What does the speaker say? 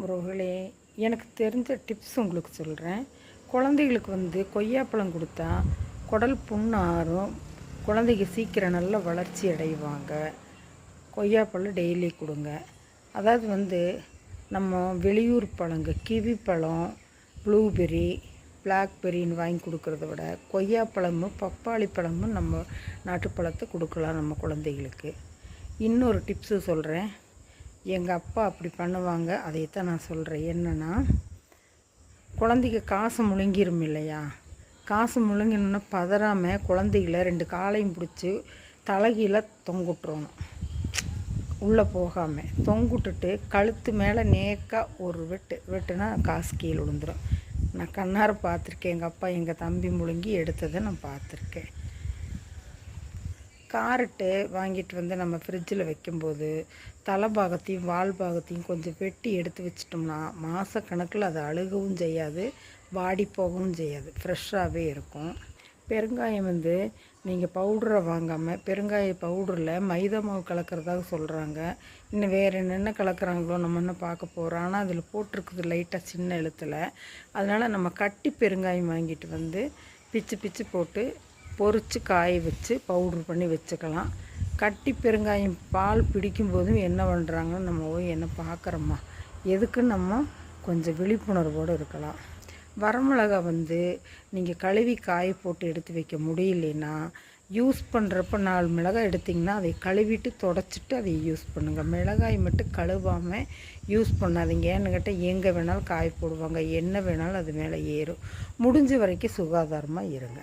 உறவுகளே, எனக்கு தெரிஞ்ச டிப்ஸ் உங்களுக்கு சொல்கிறேன். குழந்தைகளுக்கு கொய்யாப்பழம் கொடுத்தா குடல் புண்ணு ஆறும். குழந்தைங்க சீக்கிரம் நல்ல வளர்ச்சி அடைவாங்க. கொய்யாப்பழம் டெய்லி கொடுங்க. அதாவது நம்ம வெளியூர் பழங்க கிவி பழம், ப்ளூபெர்ரி, பிளாக்பெர்ரின்னு வாங்கி கொடுக்குறத விட கொய்யாப்பழமும் பப்பாளி பழமும் நம்ம நாட்டுப்பழத்தை கொடுக்கலாம் நம்ம குழந்தைகளுக்கு. இன்னொரு டிப்ஸு சொல்கிறேன். எங்கள் அப்பா அப்படி பண்ணுவாங்க, அதைத்தான் நான் சொல்கிறேன். என்னென்னா, குழந்தைங்க காசு முழுங்கிரும் இல்லையா, காசு முழுங்கினோன்னா பதறாமல் குழந்தைகளை 2 காலையும் பிடிச்சி தலைகீழ தொங்குட்டுறணும். உள்ளே போகாமல் தொங்குட்டுட்டு கழுத்து மேலே நேக்காக ஒரு வெட்டுனா காசு கீழே விழுந்துடும். நான் கண்ணார பார்த்துருக்கேன். எங்கள் அப்பா எங்கள் தம்பி முழுங்கி எடுத்ததை நான் பார்த்துருக்கேன். காரட்டு வாங்கிட்டு நம்ம ஃப்ரிட்ஜில் வைக்கும்போது தலை பாகத்தையும் வால் பாகத்தையும் கொஞ்சம் வெட்டி எடுத்து வச்சிட்டோம்னா மாதக்கணக்கில் அது அழுகவும் செய்யாது, வாடி போகவும் செய்யாது, ஃப்ரெஷ்ஷாகவே இருக்கும். பெருங்காயம் நீங்கள் பவுடரை வாங்காமல் பெருங்காய பவுடரில் மைதா மாவு கலக்கிறதாக சொல்கிறாங்க. இன்னும் வேறு என்னென்ன கலக்கிறாங்களோ நம்ம என்ன பார்க்க போகிறோம். ஆனால் அதில் போட்டிருக்குது லைட்டாக சின்ன எழுத்தில். அதனால் நம்ம கட்டி பெருங்காயம் வாங்கிட்டு பிச்சு பிச்சு போட்டு பொரித்து காய வச்சு பவுட்ரு பண்ணி வச்சுக்கலாம். கட்டி பெருங்காயம் பால் பிடிக்கும்போதும் என்ன பண்ணுறாங்கன்னு நம்ம போய் என்ன பார்க்குறோம்மா, எதுக்கு நம்ம கொஞ்சம் விழிப்புணர்வோடு இருக்கலாம். வரமிளகா நீங்கள் கழுவி காய போட்டு எடுத்து வைக்க முடியலன்னா யூஸ் பண்ணுறப்ப 4 மிளகாய் எடுத்திங்கன்னா அதை கழுவிட்டு தொடச்சிட்டு அதை யூஸ் பண்ணுங்கள். மிளகாய் மட்டும் கழுவாமல் யூஸ் பண்ணாதீங்க. ஏன்னு கேட்டால் எங்கே வேணாலும் காய போடுவாங்க, என்ன வேணாலும் அது மேலே ஏறும். முடிஞ்ச வரைக்கும் சுகாதாரமாக இருங்க.